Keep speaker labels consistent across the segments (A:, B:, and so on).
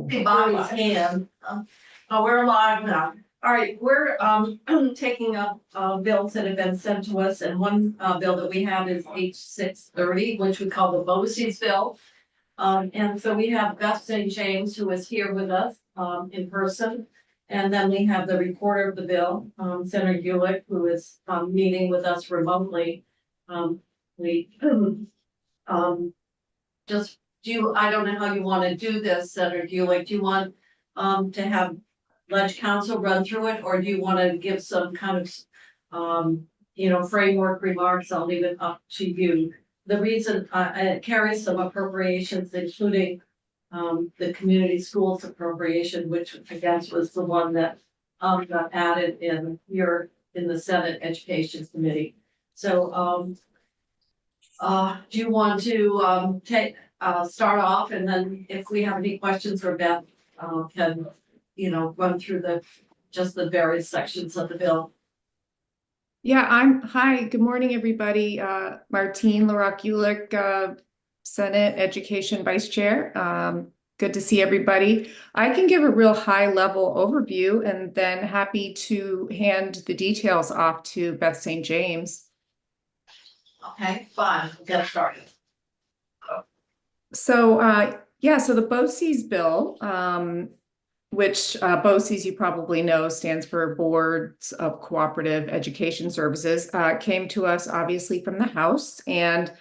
A: Bobby's hand. Oh, we're live now. All right, we're taking up bills that have been sent to us, and one bill that we have is H 630, which we call the BOCES bill. And so we have Beth St. James, who is here with us in person. And then we have the reporter of the bill, Senator Gulick, who is meeting with us remotely. We just I don't know how you want to do this, Senator Gulick. Do you want to have Ledge Council run through it, or do you want to give some kind of framework remarks? I'll leave it up to you. The reason it carries some appropriations, including the community schools appropriation, which I guess was the one that got added in the Senate Education Committee. So do you want to start off, and then if we have any questions for Beth, can run through the various sections of the bill.
B: Yeah, hi, good morning, everybody. Martine LaRock-Ulick, Senate Education Vice Chair. Good to see everybody. I can give a real high-level overview and then happy to hand the details off to Beth St. James.
A: Okay, fine, we'll get started.
B: So, so the BOCES bill, which BOCES, you probably know, stands for Boards of Cooperative Education Services, came to us obviously from the House. And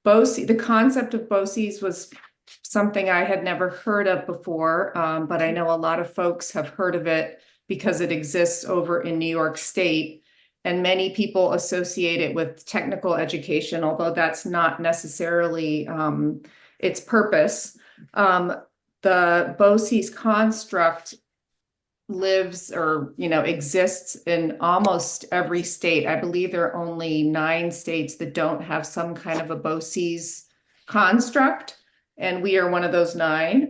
B: the concept of BOCES was something I had never heard of before, but I know a lot of folks have heard of it because it exists over in New York State. And many people associate it with technical education, although that's not necessarily its purpose. The BOCES construct lives or exists in almost every state. I believe there are only 9 states that don't have some kind of a BOCES construct, and we are one of those 9.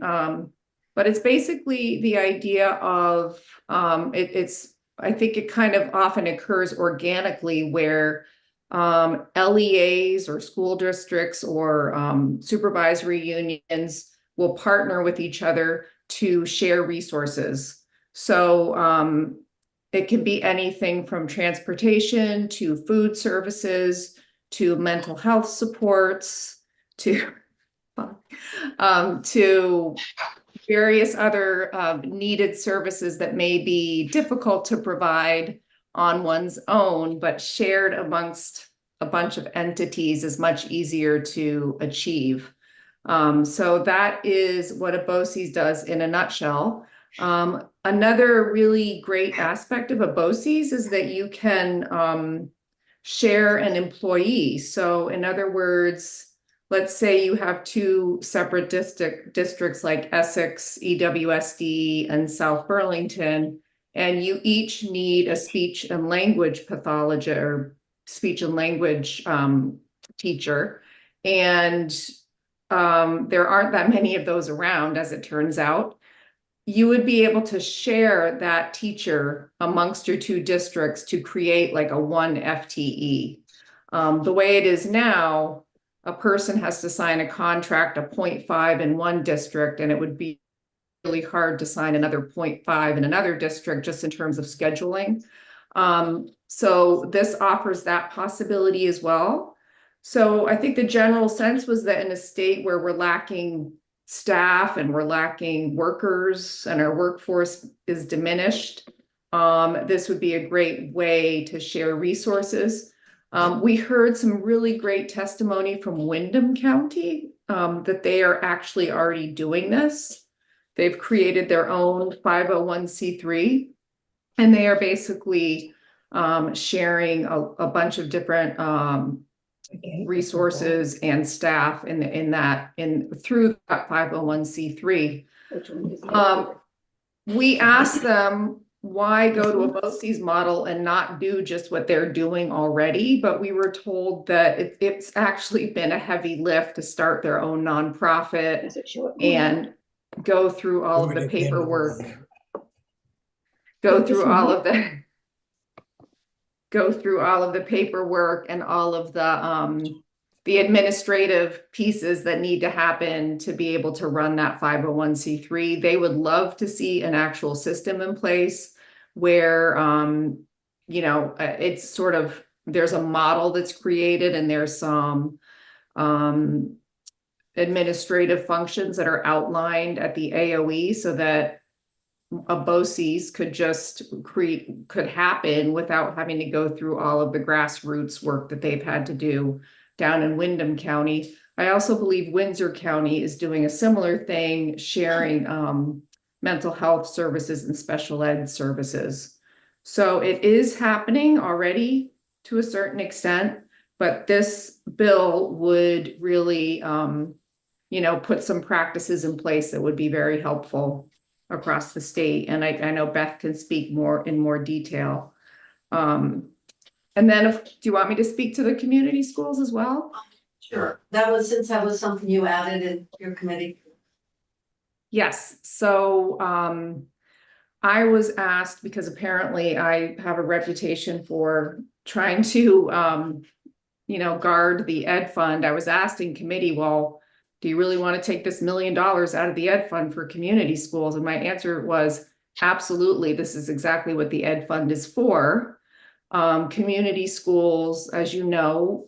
B: But it's basically the idea of I think it kind of often occurs organically where LEAs or school districts or supervisory unions will partner with each other to share resources. So it can be anything from transportation to food services to mental health supports to various other needed services that may be difficult to provide on one's own, but shared amongst a bunch of entities is much easier to achieve. So that is what a BOCES does in a nutshell. Another really great aspect of a BOCES is that you can share an employee. So in other words, let's say you have 2 separate districts like Essex, EWSD, and South Burlington, and you each need a speech and language pathologist or speech and language teacher. And there aren't that many of those around, as it turns out. You would be able to share that teacher amongst your 2 districts to create like a 1 FTE. The way it is now, a person has to sign a contract of 0.5 in one district, and it would be really hard to sign another 0.5 in another district just in terms of scheduling. So this offers that possibility as well. So I think the general sense was that in a state where we're lacking staff and we're lacking workers and our workforce is diminished, this would be a great way to share resources. We heard some really great testimony from Windham County that they are actually already doing this. They've created their own 501c3, and they are basically sharing a bunch of different resources and staff through that 501c3. We asked them why go to a BOCES model and not do just what they're doing already, but we were told that it's actually been a heavy lift to start their own nonprofit and go through all of the paperwork, go through all of the paperwork and all of the the administrative pieces that need to happen to be able to run that 501c3. They would love to see an actual system in place where, it's sort of, there's a model that's created and there's some administrative functions that are outlined at the AOE so that a BOCES could happen without having to go through all of the grassroots work that they've had to do down in Windham County. I also believe Windsor County is doing a similar thing, sharing mental health services and special ed services. So it is happening already to a certain extent, but this bill would really, put some practices in place that would be very helpful across the state. And I know Beth can speak in more detail. And then do you want me to speak to the community schools as well?
A: Sure. Since that was something you added in your committee.
B: Yes. So I was asked, because apparently I have a reputation for trying to, guard the ed fund. I was asked in committee, well, do you really want to take this $1 million out of the ed fund for community schools? And my answer was, absolutely. This is exactly what the ed fund is for. Community schools, as you know,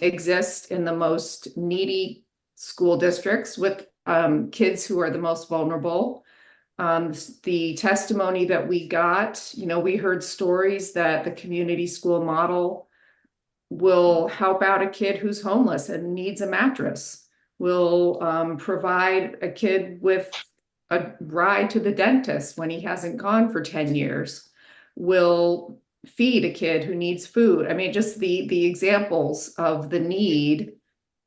B: exist in the most needy school districts with kids who are the most vulnerable. The testimony that we got, we heard stories that the community school model will help out a kid who's homeless and needs a mattress, will provide a kid with a ride to the dentist when he hasn't gone for 10 years, will feed a kid who needs food. I mean, just the examples of the need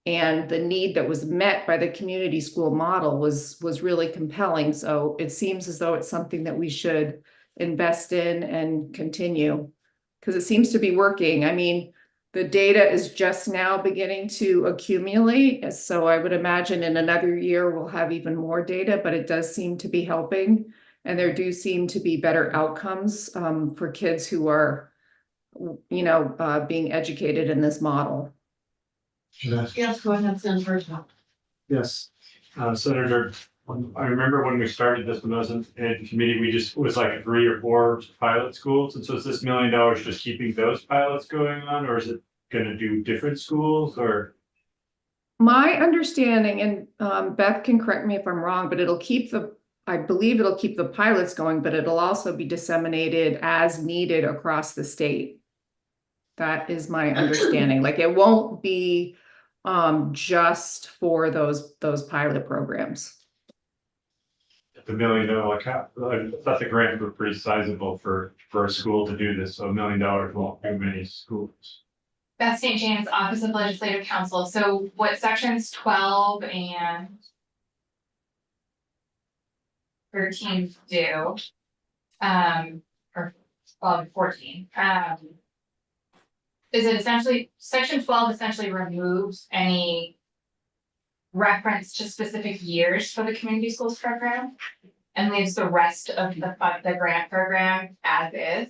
B: and the need that was met by the community school model was really compelling. So it seems as though it's something that we should invest in and continue, because it seems to be working. I mean, the data is just now beginning to accumulate. So I would imagine in another year, we'll have even more data, but it does seem to be helping. And there do seem to be better outcomes for kids who are, being educated in this model.
A: Yes, go ahead, Senator.
C: Yes, Senator, I remember when we started this, when I was in committee, it was like 3 or 4 pilot schools. And so is this $1 million just keeping those pilots going on, or is it going to do different schools, or?
B: My understanding, and Beth can correct me if I'm wrong, but I believe it'll keep the pilots going, but it'll also be disseminated as needed across the state. That is my understanding. Like, it won't be just for those pilot programs.
C: The $1 million, I thought the grants were pretty sizable for a school to do this, so $1 million won't do many schools.
D: Beth St. James, Office of Legislative Counsel. So what sections 12 and 13 do, or 12 and 14, is it essentially, section 12 essentially removes any reference to specific years for the community schools program and leaves the rest of the grant program as is.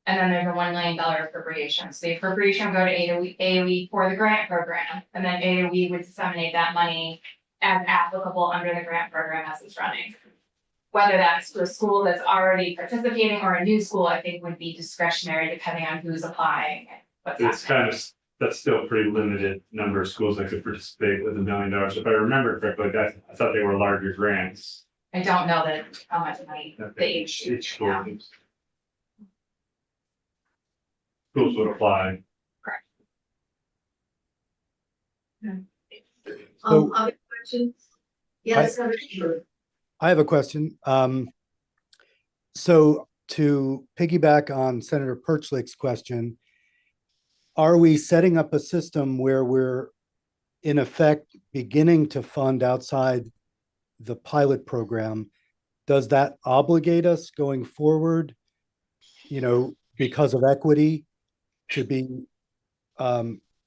D: And then there's a $1 million appropriation. So the appropriation would go to AOE for the grant program, and then AOE would disseminate that money as applicable under the grant program as it's running. Whether that's to a school that's already participating or a new school, I think would be discretionary depending on who's applying.
C: It's that's still a pretty limited number of schools that could participate with $1 million. If I remember correctly, I thought they were larger grants.
D: I don't know how much money
C: Each school. Schools would apply.
D: Correct.
A: Other questions? Yes, Senator.
E: I have a question. So to piggyback on Senator Perchlik's question, are we setting up a system where we're in effect beginning to fund outside the pilot program? Does that obligate us going forward, because of equity, to be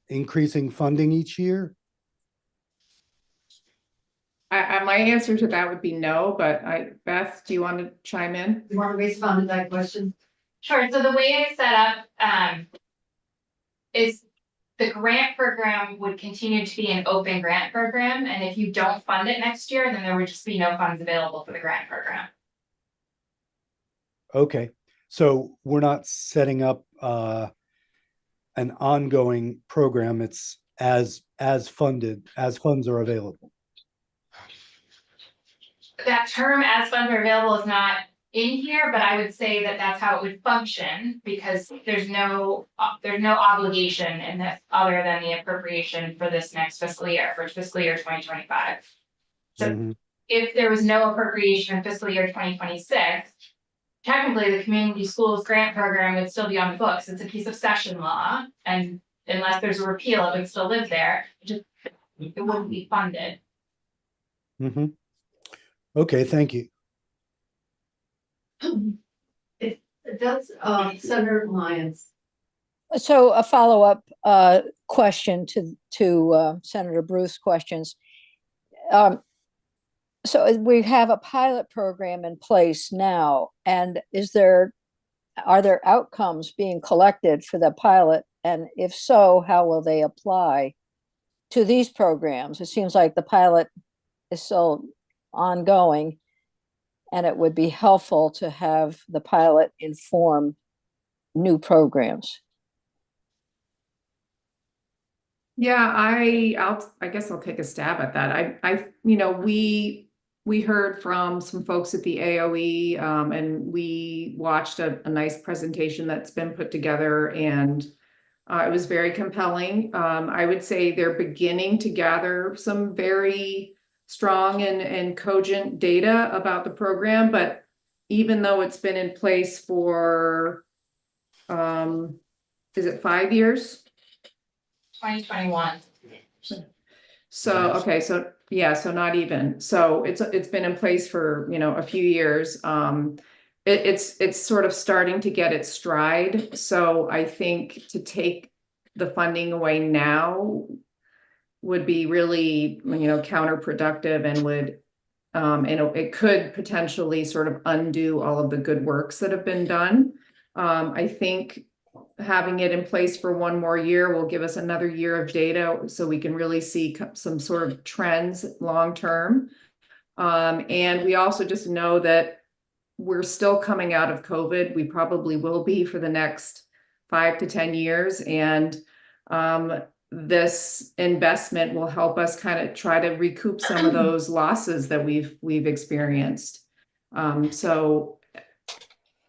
E: increasing funding each year?
B: My answer to that would be no, but Beth, do you want to chime in?
A: You want to respond to that question?
D: Sure. So the way it's set up is the grant program would continue to be an open grant program, and if you don't fund it next year, then there would just be no funds available for the grant program.
E: Okay, so we're not setting up an ongoing program. It's as funded, as funds are available.
D: That term as funds are available is not in here, but I would say that that's how it would function, because there's no obligation in this other than the appropriation for this next fiscal year, for fiscal year 2025. So
E: Mhm.
D: if there was no appropriation in fiscal year 2026, technically the community schools grant program would still be on the books. It's a piece of session law, and unless there's a repeal, it would still live there. It wouldn't be funded.
E: Mhm. Okay, thank you.
A: That's, Senator Lyons.
F: So a follow-up question to Senator Bruce's questions. So we have a pilot program in place now, and are there outcomes being collected for the pilot? And if so, how will they apply to these programs? It seems like the pilot is still ongoing, and it would be helpful to have the pilot inform new programs.
B: Yeah, I guess I'll take a stab at that. We heard from some folks at the AOE, and we watched a nice presentation that's been put together, and it was very compelling. I would say they're beginning to gather some very strong and cogent data about the program, but even though it's been in place for, is it 5 years?
D: 2021.
B: So, okay, so yeah, so not even. So it's been in place for, a few years. It's sort of starting to get its stride. So I think to take the funding away now would be really, counterproductive, and would it could potentially sort of undo all of the good works that have been done. I think having it in place for one more year will give us another year of data, so we can really see some sort of trends long term. And we also just know that we're still coming out of COVID. We probably will be for the next 5 to 10 years. And this investment will help us kind of try to recoup some of those losses that we've experienced. So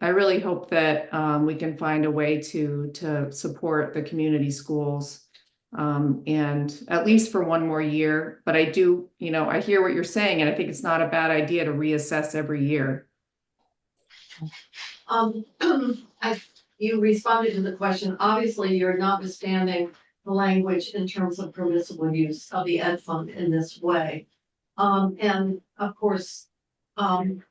B: I really hope that we can find a way to support the community schools, and at least for one more year. But I do, I hear what you're saying, and I think it's not a bad idea to reassess every year.
A: You responded to the question. Obviously, you're notwithstanding the language in terms of permissible use of the ed fund in this way. And of course, some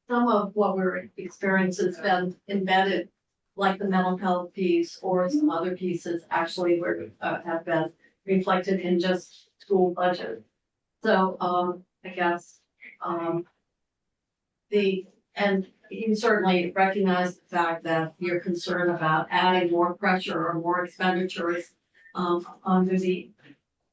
A: of what we're experiencing has been embedded, like the mental health piece or some other pieces actually have been reflected in just school budget. So I guess and you certainly recognize the fact that you're concerned about adding more pressure or more expenditures under the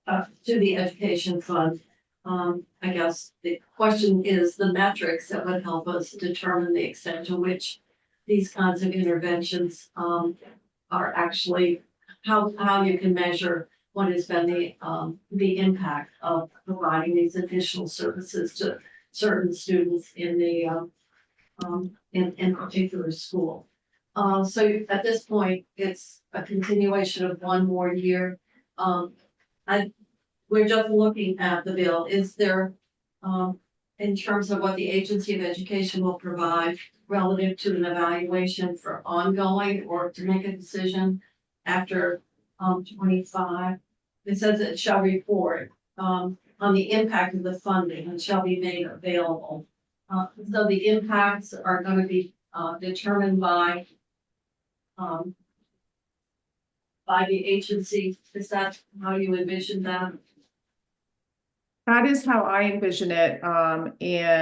A: to the education fund. I guess the question is the metrics that would help us determine the extent to which these kinds of interventions are actually how you can measure what has been the impact of providing these additional services to certain students in the in particular school. So at this point, it's a continuation of one more year. We're just looking at the bill. Is there, in terms of what the Agency of Education will provide relative to an evaluation for ongoing or to make a decision after 25? It says it shall report on the impact of the funding and shall be made available. So the impacts are going to be determined by the agency. Is that how you envision that?
B: That is how I envision it. As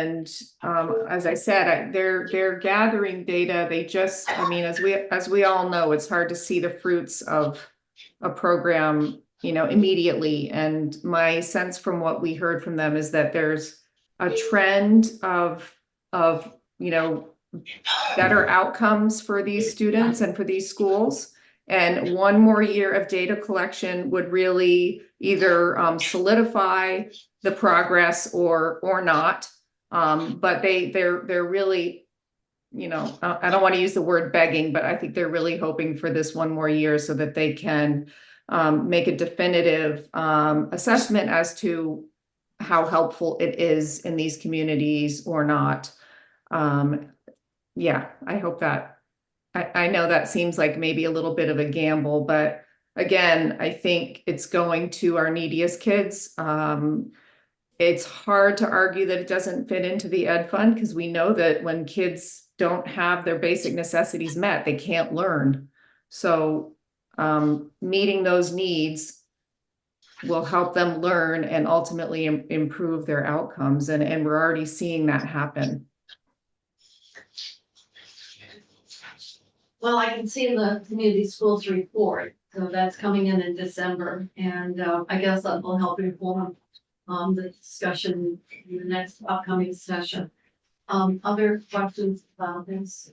B: I said, they're gathering data. They just, as we all know, it's hard to see the fruits of a program, immediately. And my sense from what we heard from them is that there's a trend of, better outcomes for these students and for these schools. And one more year of data collection would really either solidify the progress or not. But they're really, I don't want to use the word begging, but I think they're really hoping for this one more year so that they can make a definitive assessment as to how helpful it is in these communities or not. Yeah, I hope that, I know that seems like maybe a little bit of a gamble, but again, I think it's going to our neediest kids. It's hard to argue that it doesn't fit into the ed fund because we know that when kids don't have their basic necessities met, they can't learn. So meeting those needs will help them learn and ultimately improve their outcomes. And we're already seeing that happen.
A: Well, I can see in the community schools report, so that's coming in December, and I guess that will help inform the discussion in the next upcoming session. Other questions about this?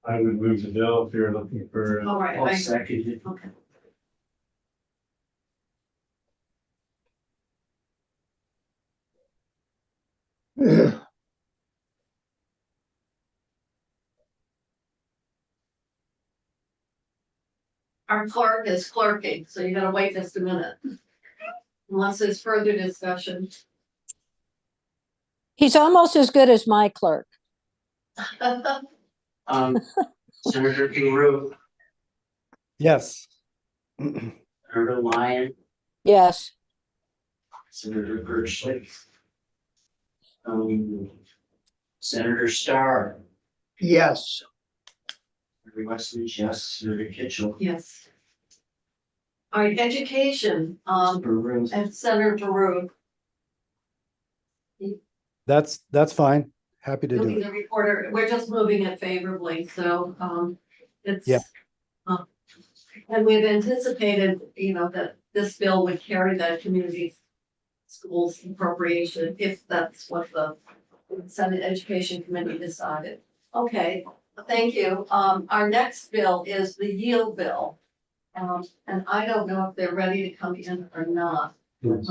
C: I would move the bill if you're looking for.
A: All right,
G: I'll second it.
A: okay. Our clerk is clerking, so you gotta wait just a minute. Unless there's further discussion.
F: He's almost as good as my clerk.
G: Senator Giroux,
E: Yes.
G: Senator Lyon,
F: Yes,
G: Senator Birchley. Senator Starr,
H: Yes,
G: Senator Westridge, yes, Senator Kitchell,
A: Yes. All right, education,
G: Peru,
A: and Senator Giroux.
E: That's fine. Happy to
A: He'll
E: do
A: be
E: it.
A: the reporter. We're just moving it favorably, so, it's.
E: Yeah.
A: And we've anticipated, that this bill would carry the community schools appropriation if that's what the Senate Education Committee decided. Okay, thank you. Our next bill is the yield bill. And I don't know if they're ready to come in or not.
B: Do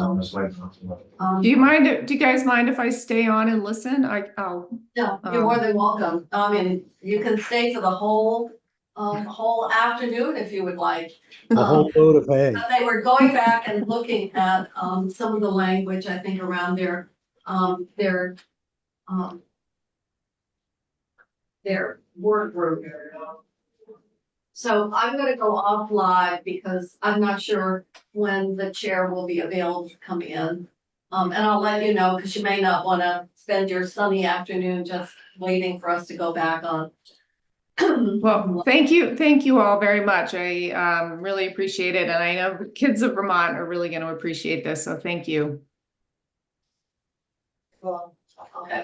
B: you guys mind if I stay on and listen?
A: No, you're more than welcome. I mean, you can stay for the whole afternoon if you would like.
E: A whole load of hay.
A: But they were going back and looking at, some of the language, I think, around their work group. So I'm gonna go off live because I'm not sure when the chair will be available to come in. And I'll let you know, because you may not wanna spend your sunny afternoon just waiting for us to go back on.
B: Well, thank you all very much. I really appreciate it. And I know kids of Vermont are really going to appreciate this. So thank you.
A: Well,